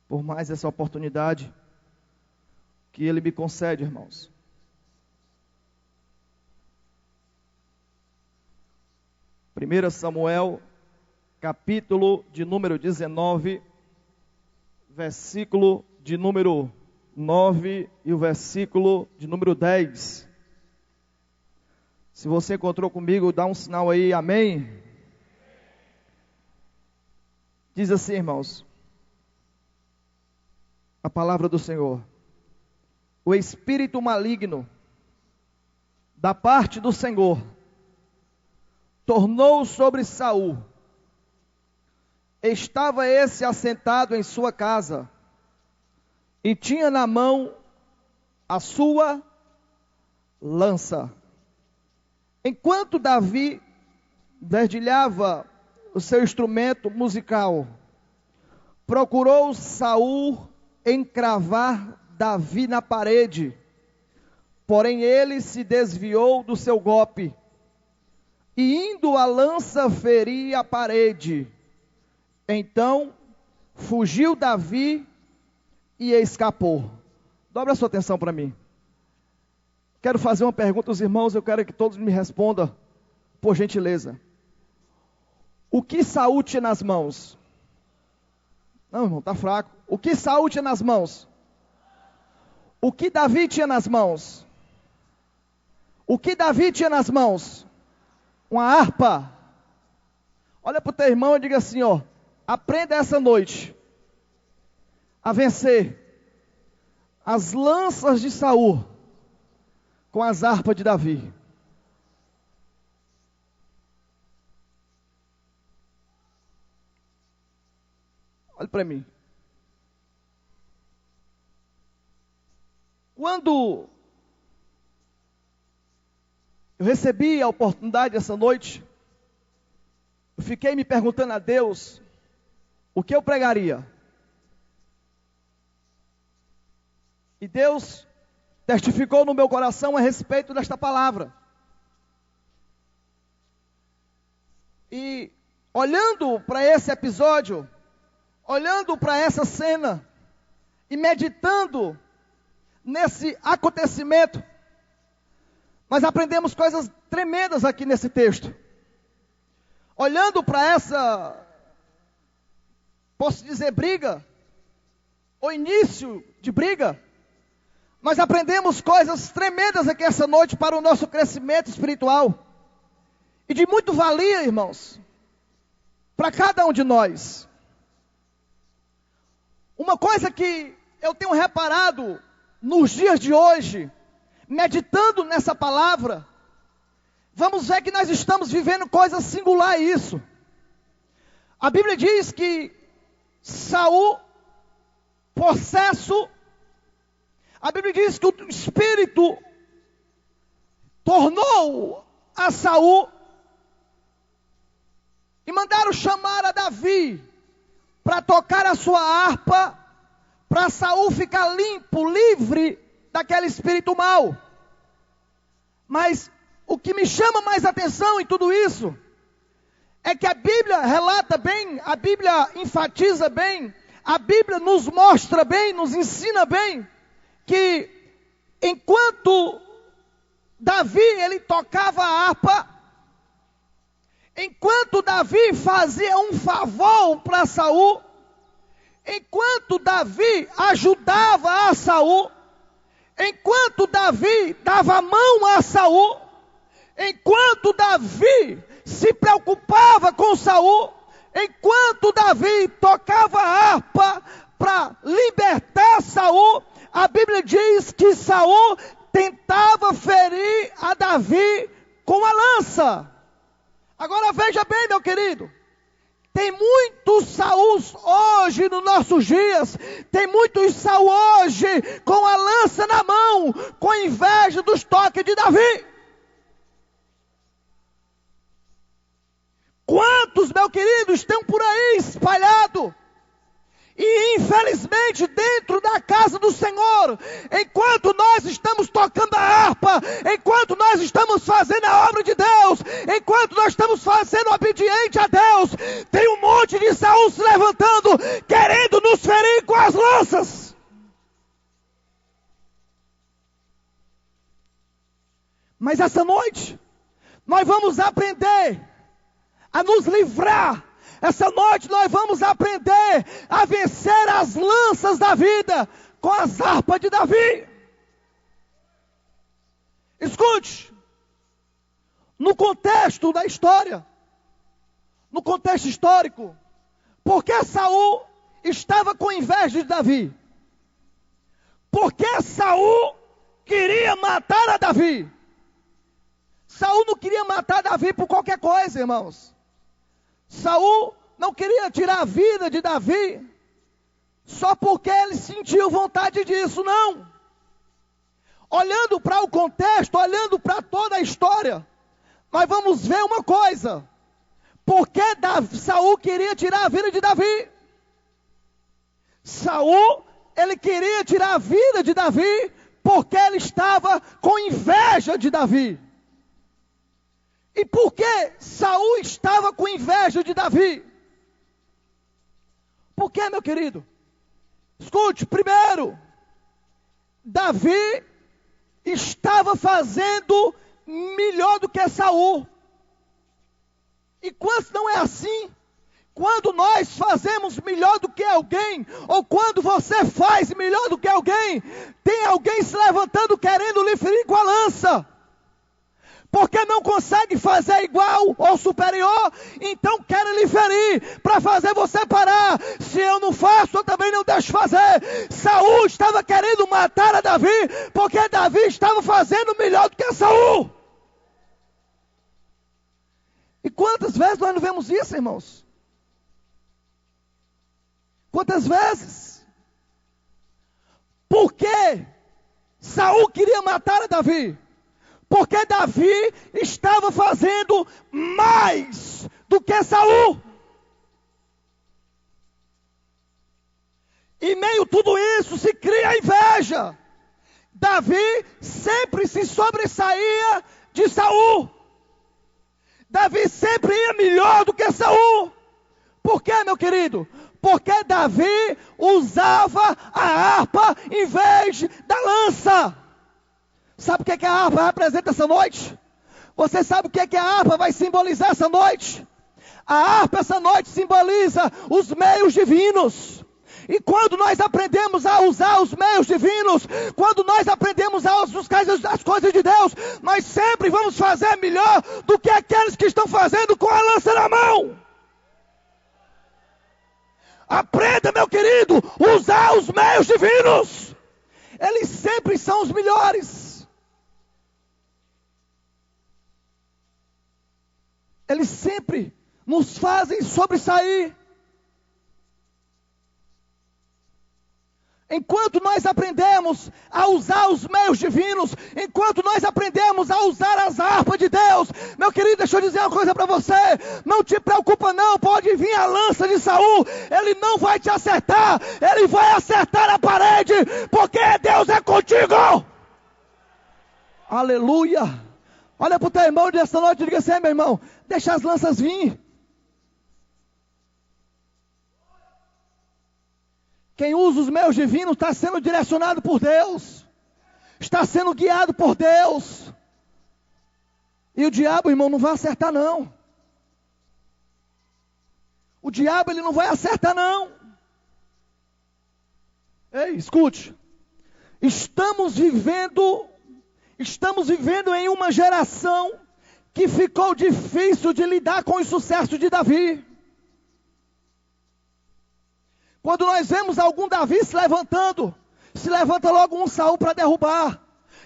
por mais essa oportunidade que Ele me concede, irmãos. Primeira Samuel, capítulo de número 19, versículo de número 9 e o versículo de número 10. Se você encontrou comigo, dá um sinal aí, amém? Diz assim, irmãos, a palavra do Senhor: o espírito maligno da parte do Senhor tornou sobre Saul. Estava esse assentado em sua casa e tinha na mão a sua lança. Enquanto Davi dedilhava o seu instrumento musical, procurou Saul encravar Davi na parede, porém ele se desviou do seu golpe, e indo a lança ferir a parede. Então fugiu Davi e escapou. Dobra a sua atenção para mim. Quero fazer uma pergunta aos irmãos, eu quero que todos me respondam, por gentileza. O que Saul tinha nas mãos? Não, irmão, está fraco. O que Saul tinha nas mãos? O que Davi tinha nas mãos? O que Davi tinha nas mãos? Uma harpa. Olha para o teu irmão e diga assim, ó: aprenda essa noite a vencer as lanças de Saul com as harpas de Davi. Olha para mim. Quando eu recebi a oportunidade essa noite, eu fiquei me perguntando a Deus o que eu pregaria. E Deus testificou no meu coração a respeito desta palavra. E olhando para esse episódio, olhando para essa cena e meditando nesse acontecimento, nós aprendemos coisas tremendas aqui nesse texto. Olhando para essa, posso dizer, briga, o início de briga, nós aprendemos coisas tremendas aqui essa noite para o nosso crescimento espiritual. E de muito valia, irmãos, para cada um de nós. Uma coisa que eu tenho reparado nos dias de hoje, meditando nessa palavra, vamos ver que nós estamos vivendo coisa singular isso. A Bíblia diz que Saul, possesso, a Bíblia diz que o Espírito tornou a Saul, e mandaram chamar a Davi para tocar a sua harpa, para Saul ficar limpo, livre daquele espírito mau. Mas o que me chama mais atenção em tudo isso é que a Bíblia relata bem, a Bíblia enfatiza bem, a Bíblia nos mostra bem, nos ensina bem, que enquanto Davi ele tocava a harpa, enquanto Davi fazia um favor para Saul, enquanto Davi ajudava a Saul, enquanto Davi dava a mão a Saul, enquanto Davi se preocupava com Saul, enquanto Davi tocava a harpa para libertar Saul, a Bíblia diz que Saul tentava ferir a Davi com a lança. Agora veja bem, meu querido, tem muitos Sauls hoje nos nossos dias, tem muitos Saul hoje com a lança na mão, com inveja dos toques de Davi. Quantos, meu querido, estão por aí espalhados e infelizmente, dentro da casa do Senhor, enquanto nós estamos tocando a harpa, enquanto nós estamos fazendo a obra de Deus, enquanto nós estamos sendo obediente a Deus, tem um monte de Saul se levantando, querendo nos ferir com as lanças. Mas essa noite, nós vamos aprender a nos livrar. Essa noite nós vamos aprender a vencer as lanças da vida com as harpas de Davi. Escute, no contexto da história, no contexto histórico, por que Saul estava com inveja de Davi? Porque Saul queria matar a Davi. Saul não queria matar Davi por qualquer coisa, irmãos. Saul não queria tirar a vida de Davi só porque ele sentiu vontade disso, não. Olhando para o contexto, olhando para toda a história, nós vamos ver uma coisa. Por que Saul queria tirar a vida de Davi? Saul, ele queria tirar a vida de Davi porque ele estava com inveja de Davi. E por que Saul estava com inveja de Davi? Por que, meu querido? Escute, primeiro, Davi estava fazendo melhor do que Saul. E quando não é assim, quando nós fazemos melhor do que alguém, ou quando você faz melhor do que alguém, tem alguém se levantando querendo lhe ferir com a lança. Porque não consegue fazer igual ou superior, então querem lhe ferir, para fazer você parar. Se eu não faço, eu também não deixo fazer. Saul estava querendo matar a Davi, porque Davi estava fazendo melhor do que Saul. E quantas vezes nós não vemos isso, irmãos? Quantas vezes? Por que Saul queria matar a Davi? Porque Davi estava fazendo mais do que Saul. E meio a tudo isso se cria a inveja. Davi sempre se sobressaía de Saul. Davi sempre ia melhor do que Saul. Por quê, meu querido? Porque Davi usava a harpa em vez da lança. Sabe o que a harpa representa essa noite? Você sabe o que a harpa vai simbolizar essa noite? A harpa essa noite simboliza os meios divinos. E quando nós aprendemos a usar os meios divinos, quando nós aprendemos a usar as coisas de Deus, nós sempre vamos fazer melhor do que aqueles que estão fazendo com a lança na mão. Aprenda, meu querido, usar os meios divinos. Eles sempre são os melhores. Eles sempre nos fazem sobressair. Enquanto nós aprendemos a usar os meios divinos, enquanto nós aprendemos a usar as harpas de Deus, meu querido, deixa eu dizer uma coisa para você, não te preocupa não, pode vir a lança de Saul, ele não vai te acertar, ele vai acertar a parede, porque Deus é contigo. Aleluia. Olha para o teu irmão dessa noite e diga assim: meu irmão, deixa as lanças vir. Quem usa os meios divinos está sendo direcionado por Deus. Está sendo guiado por Deus. E o diabo, irmão, não vai acertar não. O diabo, ele não vai acertar não. Ei, escute. Estamos vivendo em uma geração que ficou difícil de lidar com o sucesso de Davi. Quando nós vemos algum Davi se levantando, se levanta logo um Saul para derrubar.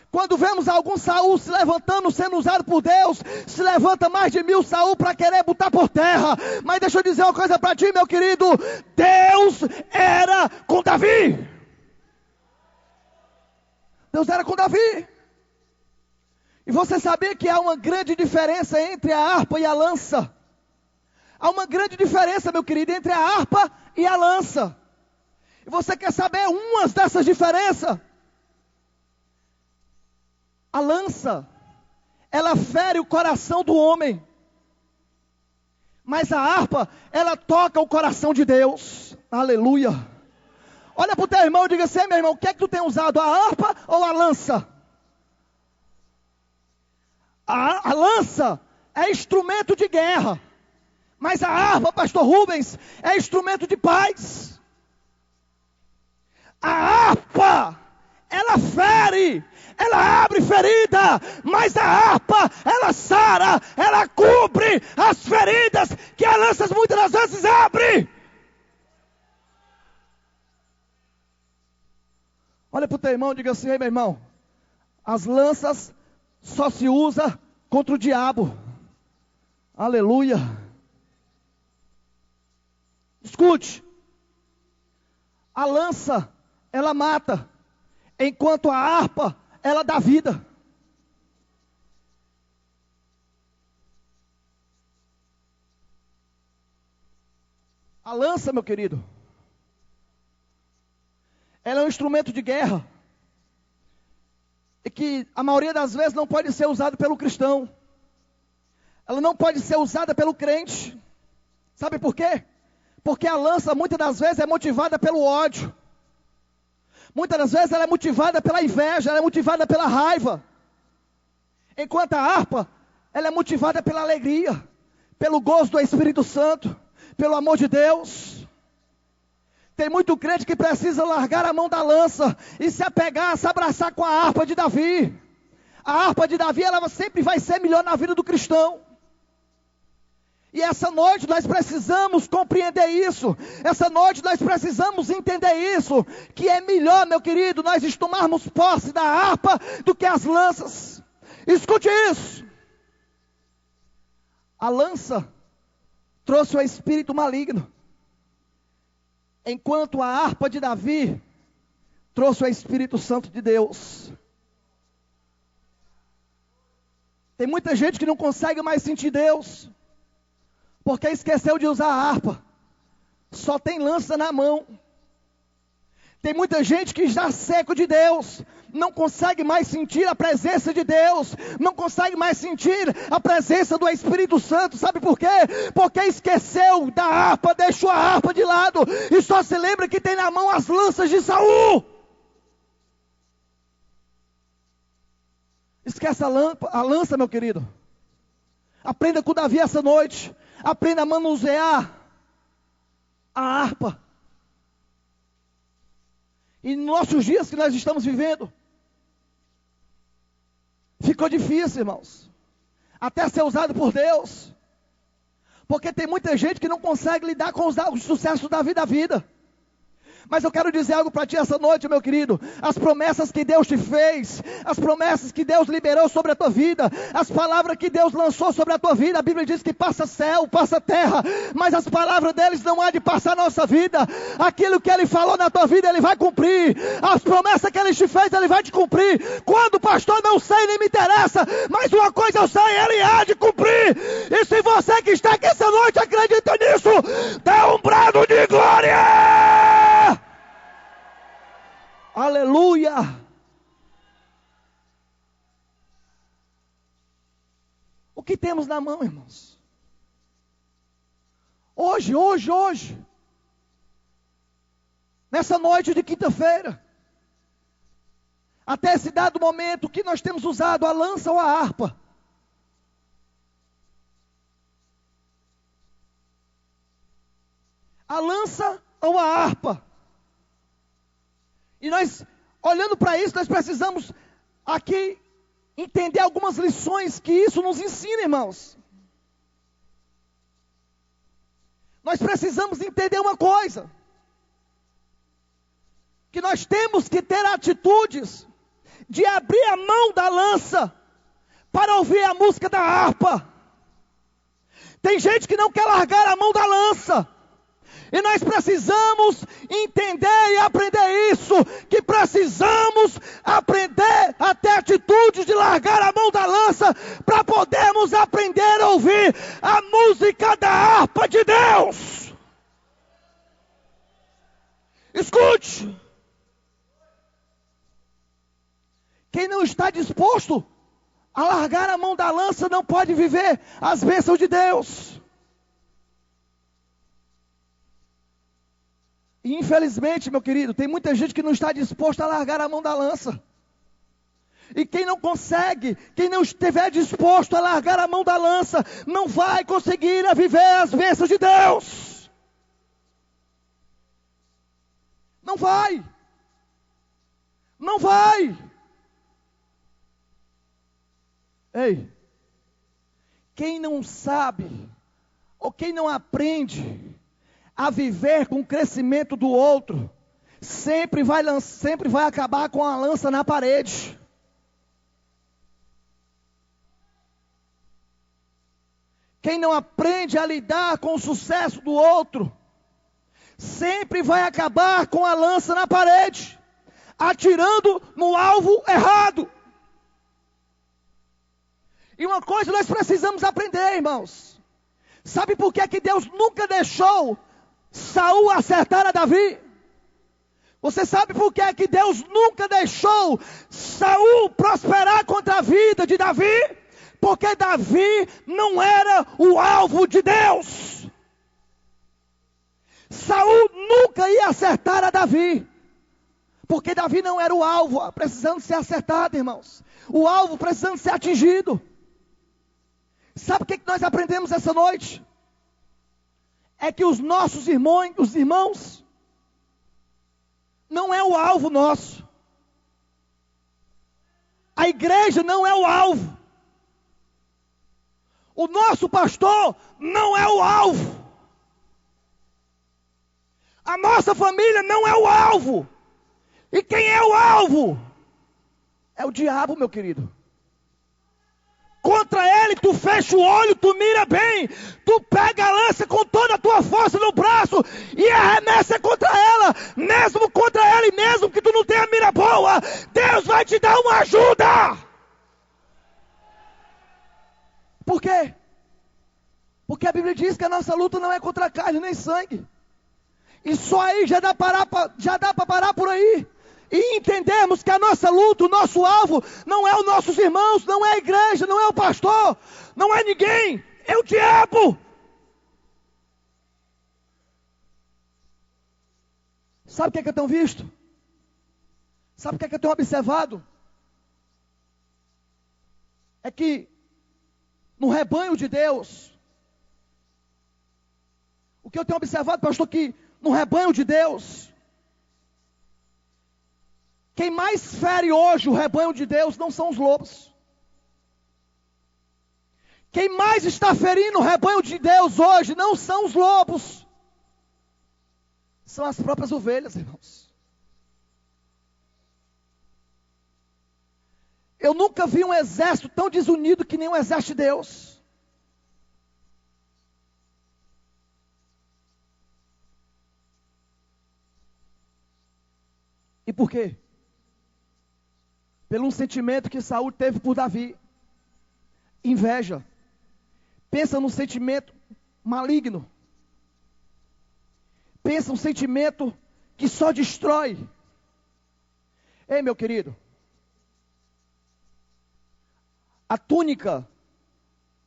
Quando vemos algum Saul se levantando, sendo usado por Deus, se levanta mais de 1000 Saul para querer botar por terra. Mas deixa eu dizer uma coisa para ti, meu querido, Deus era com Davi. Deus era com Davi. E você sabia que há uma grande diferença entre a harpa e a lança? Há uma grande diferença, meu querido, entre a harpa e a lança. E você quer saber umas dessas diferenças? A lança, ela fere o coração do homem. Mas a harpa, ela toca o coração de Deus. Aleluia. Olha para o teu irmão e diga assim: meu irmão, o que é que tu tem usado? A harpa ou a lança? A lança é instrumento de guerra. Mas a harpa, pastor Rubens, é instrumento de paz. A harpa, ela fere, ela abre ferida, mas a harpa, ela sara, ela cobre as feridas que a lança muitas das vezes abre. Olha para o teu irmão e diga assim: ei, meu irmão, as lanças só se usa contra o diabo. Aleluia. Escute, a lança, ela mata, enquanto a harpa, ela dá vida. A lança, meu querido, ela é um instrumento de guerra, e que a maioria das vezes não pode ser usado pelo cristão. Ela não pode ser usada pelo crente. Sabe por quê? Porque a lança muitas das vezes é motivada pelo ódio. Muitas das vezes ela é motivada pela inveja, ela é motivada pela raiva. Enquanto a harpa, ela é motivada pela alegria, pelo gozo do Espírito Santo, pelo amor de Deus. Tem muito crente que precisa largar a mão da lança e se apegar, se abraçar com a harpa de Davi. A harpa de Davi, ela sempre vai ser melhor na vida do cristão. E essa noite nós precisamos compreender isso. Essa noite nós precisamos entender isso. Que é melhor, meu querido, nós tomarmos posse da harpa do que as lanças. Escute isso. A lança trouxe o espírito maligno, enquanto a harpa de Davi trouxe o Espírito Santo de Deus. Tem muita gente que não consegue mais sentir Deus, porque esqueceu de usar a harpa. Só tem lança na mão. Tem muita gente que já seco de Deus, não consegue mais sentir a presença de Deus, não consegue mais sentir a presença do Espírito Santo. Sabe por quê? Porque esqueceu da harpa, deixou a harpa de lado, e só se lembra que tem na mão as lanças de Saul. Esquece a lança, meu querido. Aprenda com Davi essa noite. Aprenda a manusear a harpa. E nos nossos dias que nós estamos vivendo, ficou difícil, irmãos, até ser usado por Deus, porque tem muita gente que não consegue lidar com os sucessos da vida. Mas eu quero dizer algo para ti essa noite, meu querido. As promessas que Deus te fez, as promessas que Deus liberou sobre a tua vida, as palavras que Deus lançou sobre a tua vida, a Bíblia diz que passa céu, passa terra, mas as palavras deles não há de passar na nossa vida. Aquilo que Ele falou na tua vida, Ele vai cumprir. As promessas que Ele te fez, Ele vai te cumprir. Quando, pastor, não sei, nem me interessa, mas uma coisa eu sei, Ele há de cumprir. E se você que está aqui essa noite acredita nisso, dê um brado de glória! Aleluia! O que temos na mão, irmãos? Hoje, nessa noite de quinta-feira, até esse dado momento, que nós temos usado, a lança ou a harpa? A lança ou a harpa? E nós, olhando para isso, nós precisamos aqui entender algumas lições que isso nos ensina, irmãos. Nós precisamos entender uma coisa, que nós temos que ter atitudes de abrir a mão da lança para ouvir a música da harpa. Tem gente que não quer largar a mão da lança. E nós precisamos entender e aprender isso, que precisamos aprender a ter atitudes de largar a mão da lança, para podermos aprender a ouvir a música da harpa de Deus. Escute! Quem não está disposto a largar a mão da lança não pode viver as bênçãos de Deus. E infelizmente, meu querido, tem muita gente que não está disposta a largar a mão da lança. E quem não consegue, quem não estiver disposto a largar a mão da lança, não vai conseguir viver as bênçãos de Deus. Não vai. Não vai. Ei, quem não sabe, ou quem não aprende a viver com o crescimento do outro, sempre vai acabar com a lança na parede. Quem não aprende a lidar com o sucesso do outro, sempre vai acabar com a lança na parede, atirando no alvo errado. E uma coisa nós precisamos aprender, irmãos. Sabe por que Deus nunca deixou Saul acertar a Davi? Você sabe por que Deus nunca deixou Saul prosperar contra a vida de Davi? Porque Davi não era o alvo de Deus. Saul nunca ia acertar a Davi, porque Davi não era o alvo, precisando ser acertado, irmãos. O alvo precisando ser atingido. Sabe o que nós aprendemos essa noite? É que os nossos irmãos, não é o alvo nosso. A igreja não é o alvo. O nosso pastor não é o alvo. A nossa família não é o alvo. E quem é o alvo? É o diabo, meu querido. Contra ele tu fecha o olho, tu mira bem, tu pega a lança com toda a tua força no braço e arremessa contra ela, mesmo contra ele, mesmo que tu não tenha mira boa, Deus vai te dar uma ajuda. Por quê? Porque a Bíblia diz que a nossa luta não é contra carne nem sangue. E só aí já dá para parar por aí. E entendermos que a nossa luta, o nosso alvo, não é os nossos irmãos, não é a igreja, não é o pastor, não é ninguém, é o diabo. Sabe o que é que eu tenho visto? Sabe o que é que eu tenho observado? É que no rebanho de Deus, o que eu tenho observado, pastor, que no rebanho de Deus, quem mais fere hoje o rebanho de Deus não são os lobos. Quem mais está ferindo o rebanho de Deus hoje não são os lobos. São as próprias ovelhas, irmãos. Eu nunca vi um exército tão desunido que nem o exército de Deus. E por quê? Pelo um sentimento que Saul teve por Davi. Inveja. Pensa num sentimento maligno. Pensa num sentimento que só destrói. Ei, meu querido. A túnica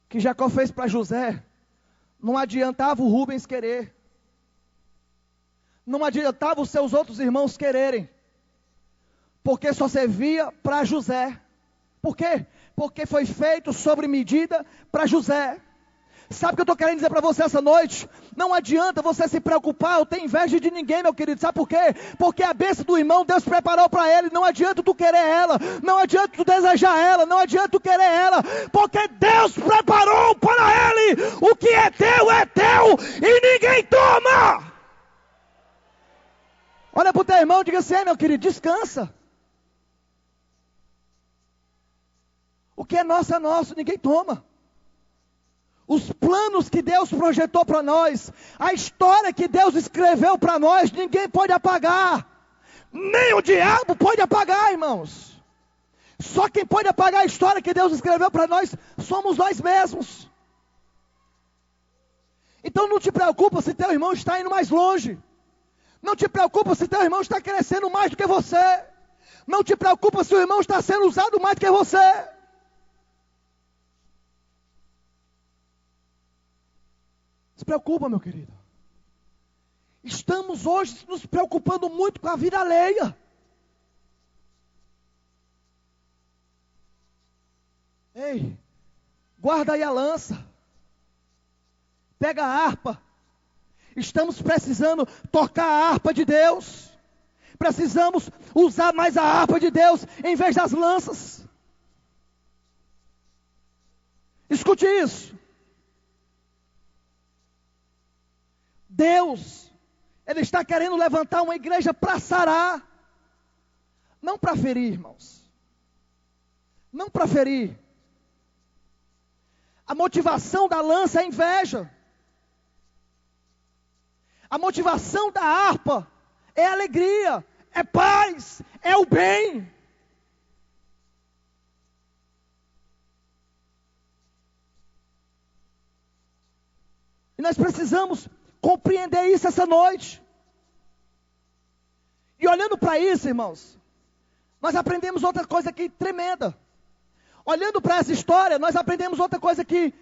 que Jacó fez para José, não adiantava o Rubens querer. Não adiantava os seus outros irmãos quererem. Porque só servia para José. Por quê? Porque foi feito sobre medida para José. Sabe o que eu estou querendo dizer para você essa noite? Não adianta você se preocupar ou ter inveja de ninguém, meu querido. Sabe por quê? Porque a bênção do irmão Deus preparou para ele. Não adianta tu querer ela. Não adianta tu desejar ela. Não adianta tu querer ela. Porque Deus preparou para ele. O que é teu e ninguém toma. Olha para o teu irmão e diga assim: meu querido, descansa. O que é nosso, ninguém toma. Os planos que Deus projetou para nós, a história que Deus escreveu para nós, ninguém pode apagar. Nem o diabo pode apagar, irmãos. Só quem pode apagar a história que Deus escreveu para nós, somos nós mesmos. Então não te preocupa se teu irmão está indo mais longe. Não te preocupa se teu irmão está crescendo mais do que você. Não te preocupa se o irmão está sendo usado mais do que você. Se preocupa, meu querido. Estamos hoje nos preocupando muito com a vida alheia. Ei, guarda aí a lança. Pega a harpa. Estamos precisando tocar a harpa de Deus. Precisamos usar mais a harpa de Deus em vez das lanças. Escute isso. Deus, Ele está querendo levantar uma igreja para sarar. Não para ferir, irmãos. Não para ferir. A motivação da lança é inveja. A motivação da harpa é alegria, é paz, é o bem. E nós precisamos compreender isso essa noite. E olhando para isso, irmãos, nós aprendemos outra coisa aqui tremenda. Olhando para essa história, nós aprendemos outra coisa aqui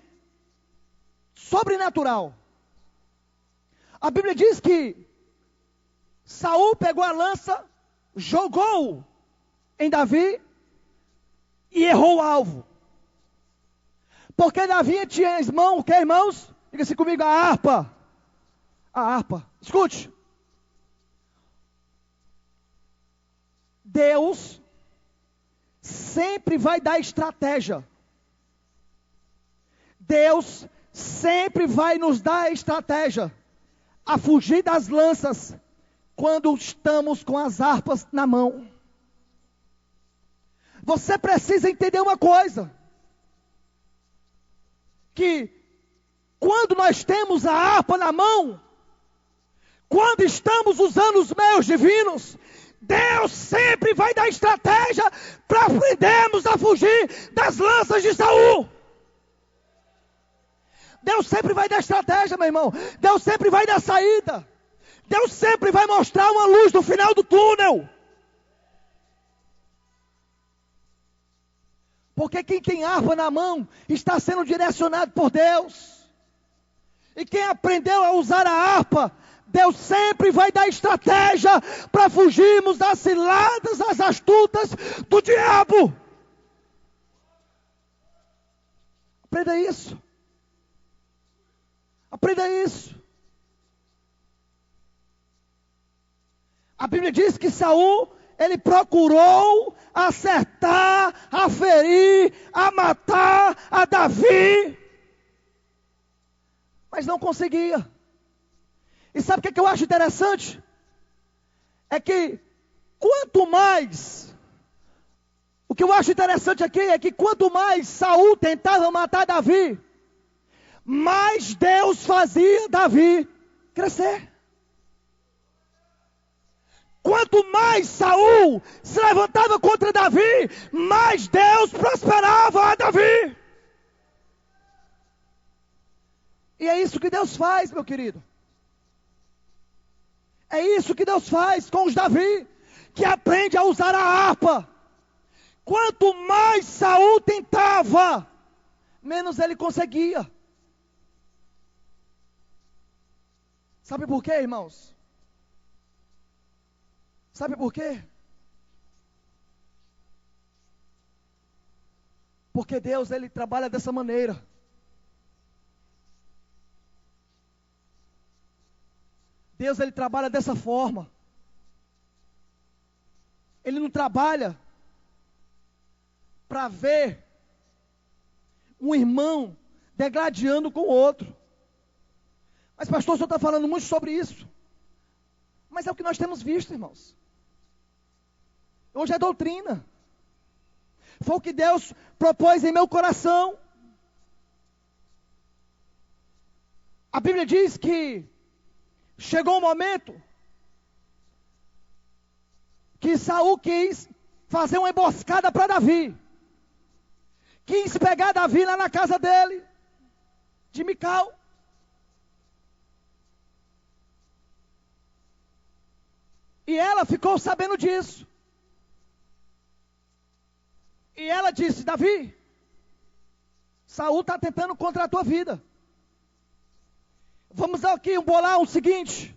sobrenatural. A Bíblia diz que Saul pegou a lança, jogou em Davi e errou o alvo. Porque Davi tinha em mão, o que, irmãos? Diga-se comigo, a harpa. A harpa. Escute. Deus sempre vai dar estratégia. Deus sempre vai nos dar estratégia a fugir das lanças quando estamos com as harpas na mão. Você precisa entender uma coisa, que quando nós temos a harpa na mão, quando estamos usando os meios divinos, Deus sempre vai dar estratégia para aprendermos a fugir das lanças de Saul. Deus sempre vai dar estratégia, meu irmão. Deus sempre vai dar saída. Deus sempre vai mostrar uma luz no final do túnel. Porque quem tem harpa na mão está sendo direcionado por Deus. E quem aprendeu a usar a harpa, Deus sempre vai dar estratégia para fugirmos das ciladas, das astutas do diabo. Aprenda isso. Aprenda isso. A Bíblia diz que Saul, ele procurou acertar, a ferir, a matar a Davi, mas não conseguia. E sabe o que eu acho interessante? É que quanto mais, o que eu acho interessante aqui é que quanto mais Saul tentava matar Davi, mais Deus fazia Davi crescer. Quanto mais Saul se levantava contra Davi, mais Deus prosperava a Davi. E é isso que Deus faz, meu querido. É isso que Deus faz com os Davi, que aprende a usar a harpa. Quanto mais Saul tentava, menos ele conseguia. Sabe por quê, irmãos? Sabe por quê? Porque Deus, Ele trabalha dessa maneira. Deus, Ele trabalha dessa forma. Ele não trabalha para ver um irmão degladiando com o outro. Mas pastor, o senhor está falando muito sobre isso. Mas é o que nós temos visto, irmãos. Hoje é doutrina. Foi o que Deus propôs em meu coração. A Bíblia diz que chegou um momento que Saul quis fazer uma emboscada para Davi. Quis pegar Davi lá na casa dele, de Mical. E ela ficou sabendo disso. E ela disse: Davi, Saul está tentando contra a tua vida. Vamos aqui bolar o seguinte: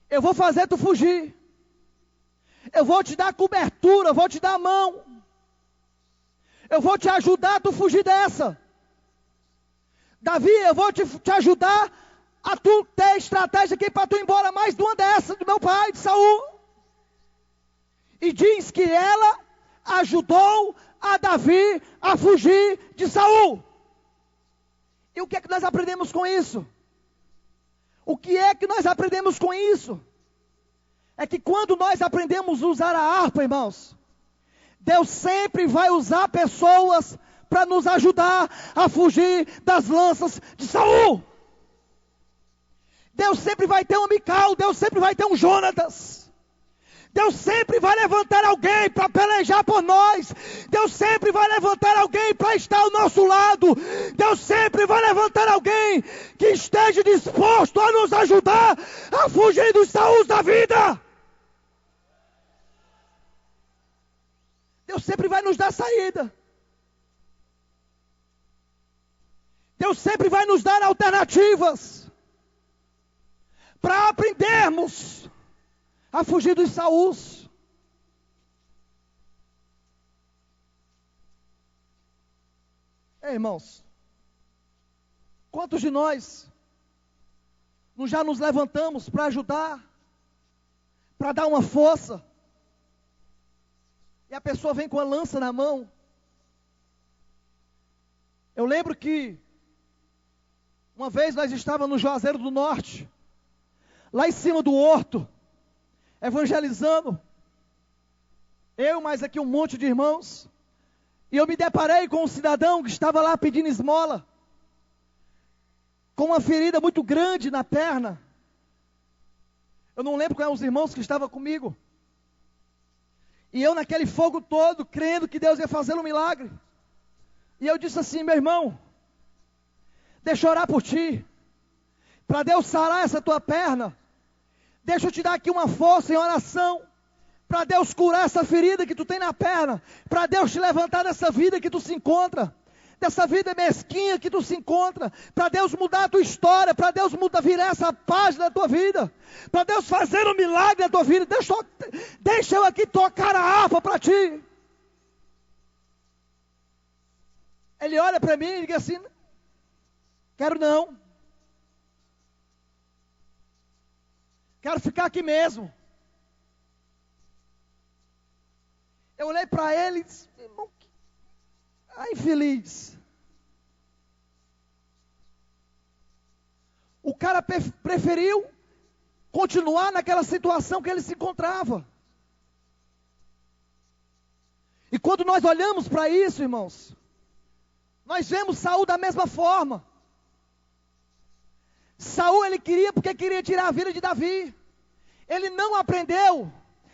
eu vou fazer tu fugir. Eu vou te dar cobertura, eu vou te dar a mão. Eu vou te ajudar a tu fugir dessa. Davi, eu vou te ajudar a tu ter estratégia aqui para tu ir embora mais de uma dessa, do meu pai, de Saul. E diz que ela ajudou a Davi a fugir de Saul. E o que é que nós aprendemos com isso? O que é que nós aprendemos com isso? É que quando nós aprendemos a usar a harpa, irmãos, Deus sempre vai usar pessoas para nos ajudar a fugir das lanças de Saul. Deus sempre vai ter um Mical, Deus sempre vai ter um Jonatas. Deus sempre vai levantar alguém para pelejar por nós. Deus sempre vai levantar alguém para estar ao nosso lado. Deus sempre vai levantar alguém que esteja disposto a nos ajudar a fugir dos Saúls da vida. Deus sempre vai nos dar saída. Deus sempre vai nos dar alternativas para aprendermos a fugir dos Saúls. Ei, irmãos, quantos de nós já nos levantamos para ajudar, para dar uma força, e a pessoa vem com a lança na mão? Eu lembro que uma vez nós estávamos no Juazeiro do Norte, lá em cima do horto, evangelizando, eu mais aqui um monte de irmãos, e eu me deparei com um cidadão que estava lá pedindo esmola, com uma ferida muito grande na perna. Eu não lembro quais eram os irmãos que estavam comigo, e eu naquele fogo todo, crendo que Deus ia fazer um milagre, e eu disse assim: meu irmão, deixa eu orar por ti, para Deus sarar essa tua perna. Deixa eu te dar aqui uma força em oração, para Deus curar essa ferida que tu tem na perna, para Deus te levantar dessa vida que tu se encontra, dessa vida mesquinha que tu se encontra, para Deus mudar a tua história, para Deus virar essa página da tua vida, para Deus fazer um milagre na tua vida. Deixa eu aqui tocar a harpa para ti. Ele olha para mim e diz assim: quero não. Quero ficar aqui mesmo. Eu olhei para ele e disse: irmão, ai, infeliz. O cara preferiu continuar naquela situação que ele se encontrava. E quando nós olhamos para isso, irmãos, nós vemos Saul da mesma forma. Saul, ele queria porque queria tirar a vida de Davi. Ele não aprendeu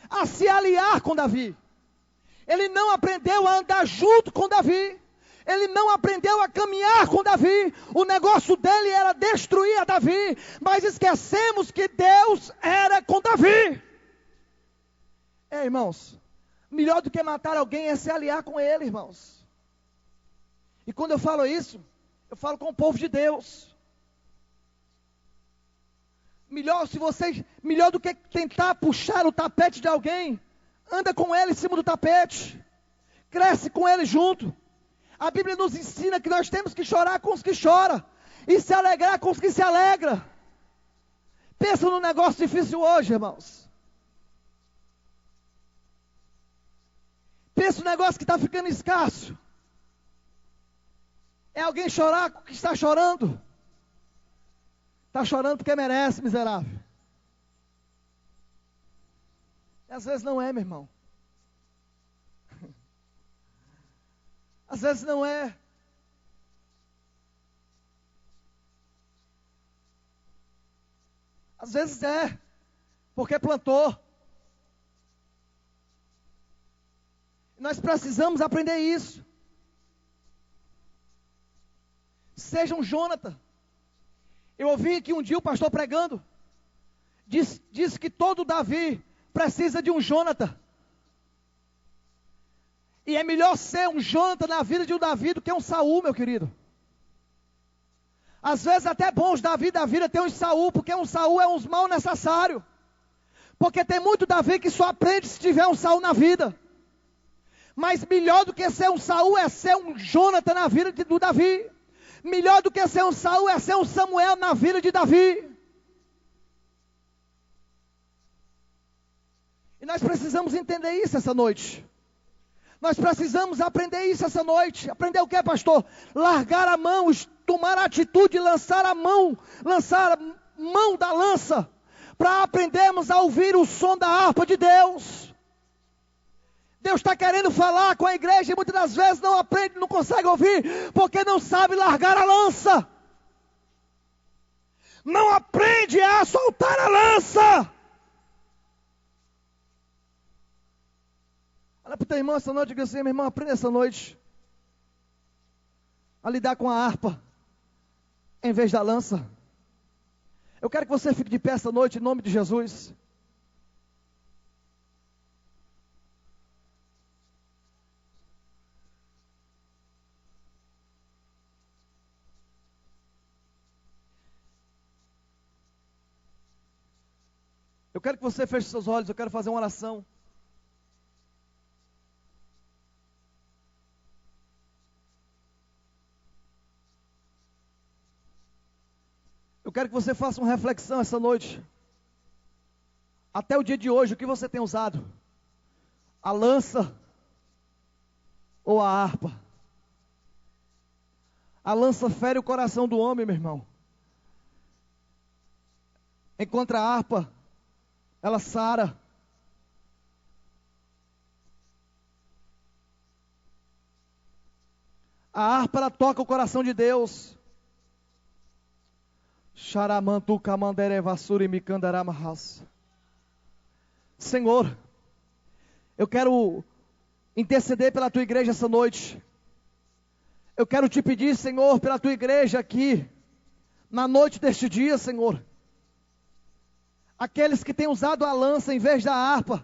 a se aliar com Davi. Ele não aprendeu a andar junto com Davi. Ele não aprendeu a caminhar com Davi. O negócio dele era destruir a Davi. Mas esquecemos que Deus era com Davi. Ei, irmãos, melhor do que matar alguém é se aliar com ele, irmãos. E quando eu falo isso, eu falo com o povo de Deus. Melhor do que tentar puxar o tapete de alguém, anda com ele em cima do tapete, cresce com ele junto. A Bíblia nos ensina que nós temos que chorar com os que choram, e se alegrar com os que se alegram. Pensa num negócio difícil hoje, irmãos. Pensa num negócio que está ficando escasso. É alguém chorar com o que está chorando. Está chorando porque merece, miserável. E às vezes não é, meu irmão. Às vezes não é. Às vezes é, porque plantou. Nós precisamos aprender isso. Seja um Jonathan. Eu ouvi aqui um dia o pastor pregando, diz que todo Davi precisa de um Jônatan. E é melhor ser um Jônatan na vida de um Davi do que um Saul, meu querido. Às vezes até bom os Davi da vida ter um Saul, porque um Saul é um mal necessário. Porque tem muito Davi que só aprende se tiver um Saul na vida. Mas melhor do que ser um Saul é ser um Jônatan na vida do Davi. Melhor do que ser um Saul é ser um Samuel na vida de Davi. E nós precisamos entender isso essa noite. Nós precisamos aprender isso essa noite. Aprender o que, pastor? Largar a mão, tomar a atitude, lançar a mão da lança, para aprendermos a ouvir o som da harpa de Deus. Deus está querendo falar com a igreja e muitas das vezes não aprende, não consegue ouvir, porque não sabe largar a lança. Não aprende a soltar a lança. Olha para o teu irmão essa noite e diga assim: meu irmão, aprenda essa noite a lidar com a harpa em vez da lança. Eu quero que você fique de pé essa noite em nome de Jesus. Eu quero que você feche seus olhos, eu quero fazer uma oração. Eu quero que você faça uma reflexão essa noite. Até o dia de hoje, o que você tem usado? A lança ou a harpa? A lança fere o coração do homem, meu irmão. Enquanto a harpa, ela sara. A harpa, ela toca o coração de Deus. Senhor, eu quero interceder pela tua igreja essa noite. Eu quero te pedir, Senhor, pela tua igreja aqui, na noite deste dia, Senhor. Aqueles que têm usado a lança em vez da harpa,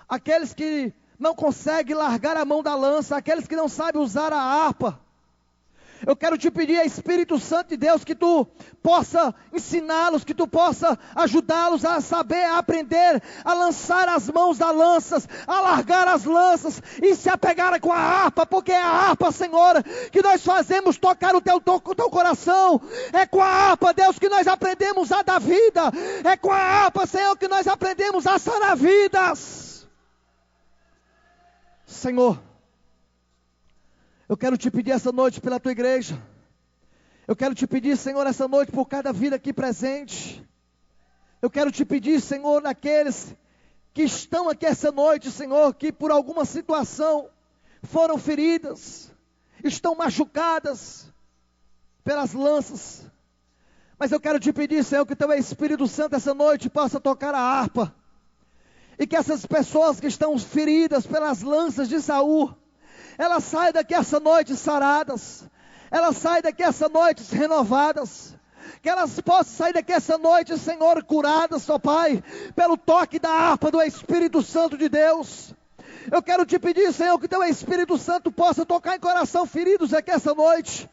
aqueles que não conseguem largar a mão da lança, aqueles que não sabem usar a harpa. Eu quero te pedir, Espírito Santo de Deus, que tu possa ensiná-los, que tu possa ajudá-los a saber, a aprender, a lançar as mãos das lanças, a largar as lanças e se apegar com a harpa, porque é a harpa, Senhor, que nós fazemos tocar o teu coração. É com a harpa, Deus, que nós aprendemos a dar vida. É com a harpa, Senhor, que nós aprendemos a sarar vidas. Senhor, eu quero te pedir essa noite pela tua igreja. Eu quero te pedir, Senhor, essa noite por cada vida aqui presente. Eu quero te pedir, Senhor, naqueles que estão aqui essa noite, Senhor, que por alguma situação foram feridas, estão machucadas pelas lanças. Mas eu quero te pedir, Senhor, que teu Espírito Santo essa noite possa tocar a harpa. E que essas pessoas que estão feridas pelas lanças de Saul, elas saem daqui essa noite saradas. Elas saem daqui essa noite renovadas. Que elas possam sair daqui essa noite, Senhor, curadas, ó Pai, pelo toque da harpa do Espírito Santo de Deus. Eu quero te pedir, Senhor, que teu Espírito Santo possa tocar em coração feridos aqui essa noite.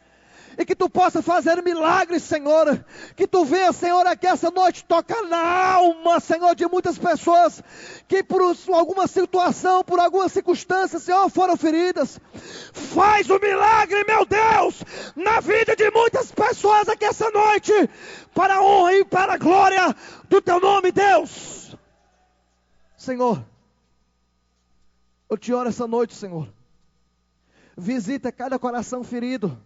E que tu possa fazer milagres, Senhor. Que tu venha, Senhor, aqui essa noite tocar na alma, Senhor, de muitas pessoas que por alguma situação, por alguma circunstância, Senhor, foram feridas. Faz o milagre, meu Deus, na vida de muitas pessoas aqui essa noite, para a honra e para a glória do teu nome, Deus. Senhor, eu te oro essa noite, Senhor. Visita cada coração ferido.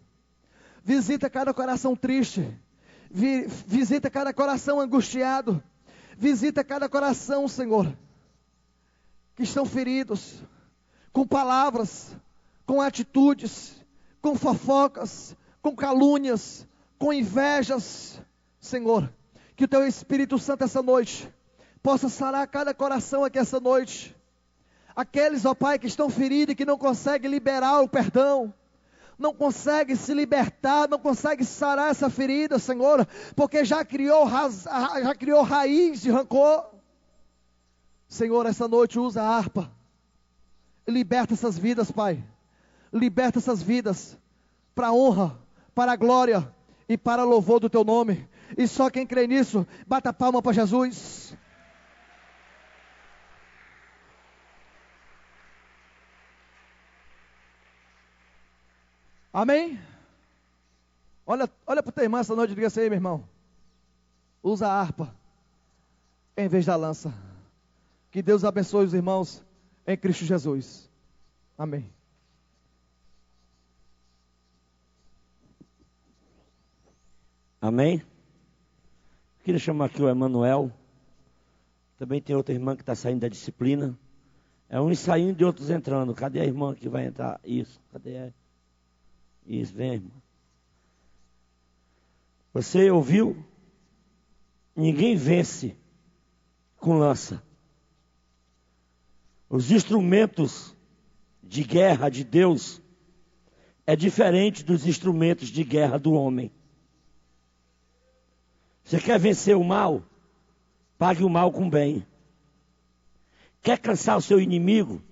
Visita cada coração triste. Visita cada coração angustiado. Visita cada coração, Senhor, que estão feridos com palavras, com atitudes, com fofocas, com calúnias, com invejas. Senhor, que o teu Espírito Santo essa noite possa sarar cada coração aqui essa noite. Aqueles, ó Pai, que estão feridos e que não conseguem liberar o perdão, não consegue se libertar, não consegue sarar essa ferida, Senhor, porque já criou raiz de rancor. Senhor, essa noite usa a harpa, liberta essas vidas, Pai, liberta essas vidas, para a honra, para a glória e para louvor do Teu nome. E só quem crê nisso, bata a palma para Jesus. Amém? Olha para o teu irmão essa noite e diga assim: meu irmão, usa a harpa em vez da lança. Que Deus abençoe os irmãos em Cristo Jesus. Amém. Amém? Queria chamar aqui o Emanuel. Também tem outra irmã que está saindo da disciplina. É uns saindo e outros entrando. Cadê a irmã que vai entrar? Isso, cadê ela? Isso, vem, irmã. Você ouviu? Ninguém vence com lança. Os instrumentos de guerra de Deus é diferente dos instrumentos de guerra do homem. Você quer vencer o mal? Pague o mal com o bem. Quer cansar o seu inimigo?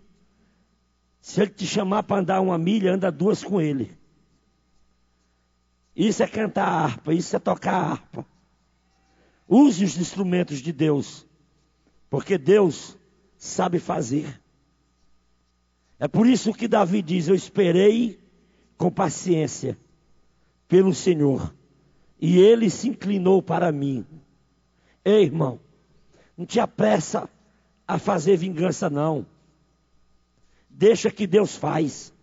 Se ele te chamar para andar 1 milha, anda 2 com ele. Isso é cantar a harpa, isso é tocar a harpa. Use os instrumentos de Deus, porque Deus sabe fazer. É por isso que Davi diz: eu esperei com paciência pelo Senhor, e Ele se inclinou para mim. Ei, irmão, não te apressa a fazer vingança, não. Deixa que Deus faz.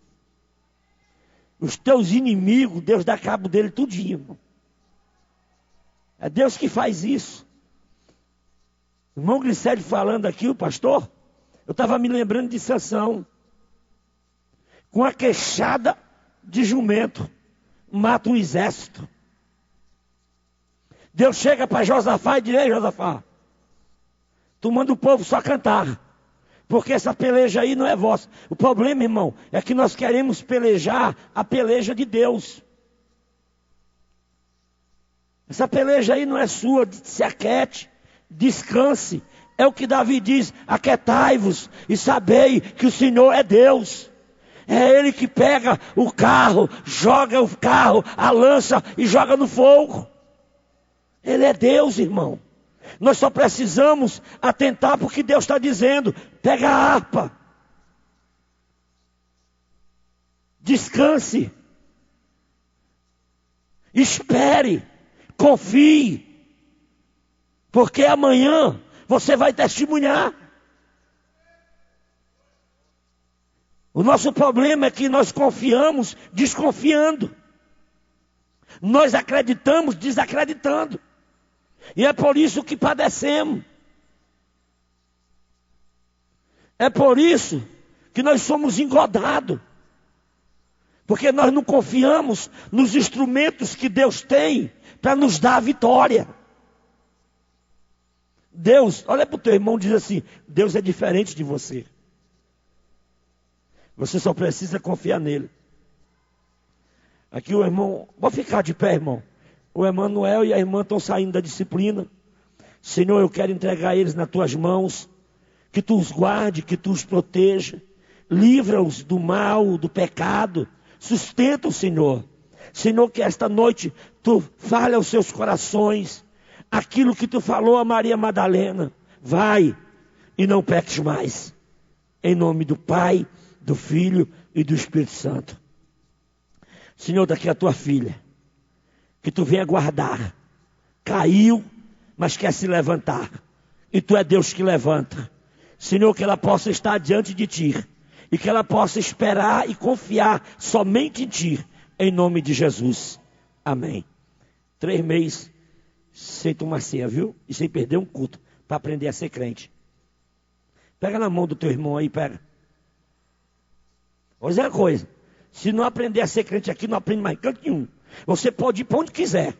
Os teus inimigos, Deus dá cabo dele tudinho, irmão. É Deus que faz isso. O irmão Glicério falando aqui, o pastor, eu estava me lembrando de Sansão. Com a queixada de jumento, mata um exército. Deus chega para Josafá e diz: ei, Josafá, tu manda o povo só cantar, porque essa peleja aí não é vossa. O problema, irmão, é que nós queremos pelejar a peleja de Deus. Essa peleja aí não é sua, se aquiete, descanse. É o que Davi diz: aquietai-vos e sabei que o Senhor é Deus. É Ele que pega o carro, joga o carro, a lança e joga no fogo. Ele é Deus, irmão. Nós só precisamos atentar para o que Deus está dizendo. Pega a harpa. Descanse. Espere. Confie. Porque amanhã você vai testemunhar. O nosso problema é que nós confiamos desconfiando. Nós acreditamos desacreditando. E é por isso que padecemos. É por isso que nós somos engodados. Porque nós não confiamos nos instrumentos que Deus tem para nos dar a vitória. Deus, olha para o teu irmão e diz assim: Deus é diferente de você. Você só precisa confiar nele. Aqui o irmão, vou ficar de pé, irmão. O Emanuel e a irmã estão saindo da disciplina. Senhor, eu quero entregar eles nas tuas mãos. Que tu os guarde, que tu os proteja. Livra-os do mal, do pecado. Sustenta-os, Senhor. Senhor, que esta noite tu fale aos seus corações. Aquilo que tu falou a Maria Madalena. Vai e não peques mais. Em nome do Pai, do Filho e do Espírito Santo. Senhor, daqui a tua filha, que tu venha guardar. Caiu, mas quer se levantar. E tu é Deus que levanta. Senhor, que ela possa estar diante de ti. E que ela possa esperar e confiar somente em ti. Em nome de Jesus. Amém. 3 meses sem tomar ceia, viu? E sem perder um culto. Para aprender a ser crente. Pega na mão do teu irmão aí, pega. Vou dizer uma coisa. Se não aprender a ser crente aqui, não aprende mais canto nenhum. Você pode ir para onde quiser.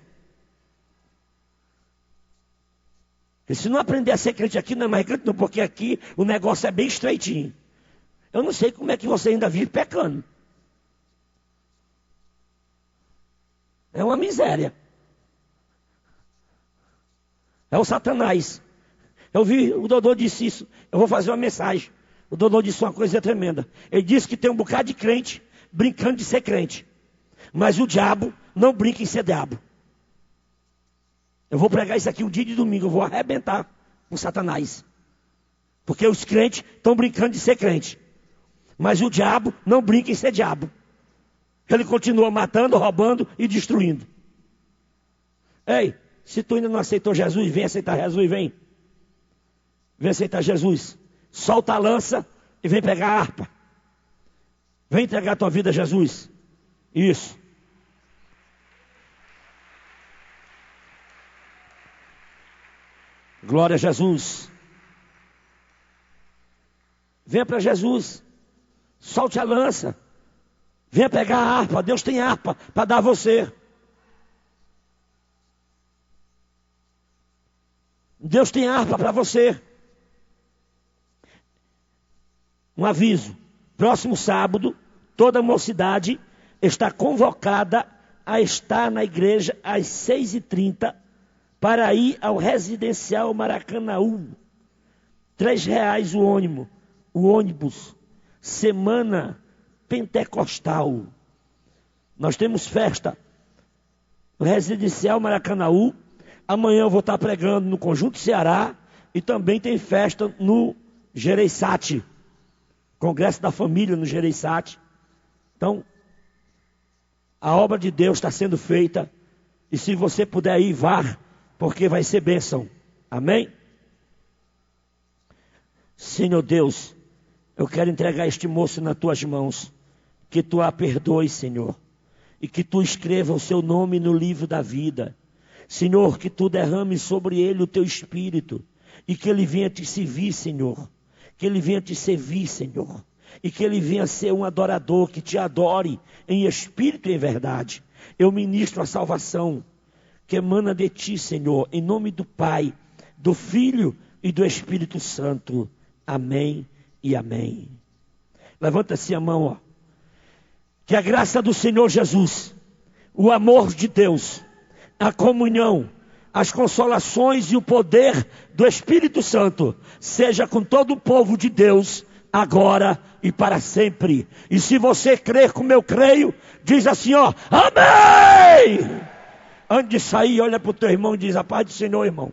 E se não aprender a ser crente aqui, não é mais crente não, porque aqui o negócio é bem estreitinho. Eu não sei como é que você ainda vive pecando. É uma miséria. É o Satanás. Eu vi, o Dodô disse isso. Eu vou fazer uma mensagem. O Dodô disse uma coisa tremenda. Ele disse que tem um bocado de crente brincando de ser crente. Mas o diabo não brinca em ser diabo. Eu vou pregar isso aqui um dia de domingo. Eu vou arrebentar com Satanás. Porque os crentes estão brincando de ser crente. Mas o diabo não brinca em ser diabo. Ele continua matando, roubando e destruindo. Ei, se tu ainda não aceitou Jesus, vem aceitar Jesus, vem. Vem aceitar Jesus. Solta a lança e vem pegar a harpa. Vem entregar a tua vida a Jesus. Isso. Glória a Jesus. Venha para Jesus. Solte a lança. Venha pegar a harpa. Deus tem harpa para dar a você. Deus tem harpa para você. Um aviso. Próximo sábado, toda a mocidade está convocada a estar na igreja às 6h30 para ir ao residencial Maracanaú. R$3 o ônibus. Semana pentecostal. Nós temos festa no residencial Maracanaú. Amanhã eu vou estar pregando no Conjunto Ceará. E também tem festa no Gereissati. Congresso da Família no Gereissati. Então, a obra de Deus está sendo feita. E se você puder ir, vá, porque vai ser bênção. Amém? Senhor Deus, eu quero entregar este moço nas tuas mãos. Que tu a perdoe, Senhor. E que tu escreva o seu nome no livro da vida. Senhor, que tu derrame sobre ele o teu espírito. E que ele venha te servir, Senhor. Que ele venha te servir, Senhor. E que ele venha ser um adorador, que te adore em espírito e em verdade. Eu ministro a salvação que emana de ti, Senhor, em nome do Pai, do Filho e do Espírito Santo. Amém e amém. Levanta-se a mão, ó. Que a graça do Senhor Jesus, o amor de Deus, a comunhão, as consolações e o poder do Espírito Santo seja com todo o povo de Deus, agora e para sempre. E se você crer como eu creio, diz assim, ó, amém! Antes de sair, olha para o teu irmão e diz, a paz do Senhor, irmão.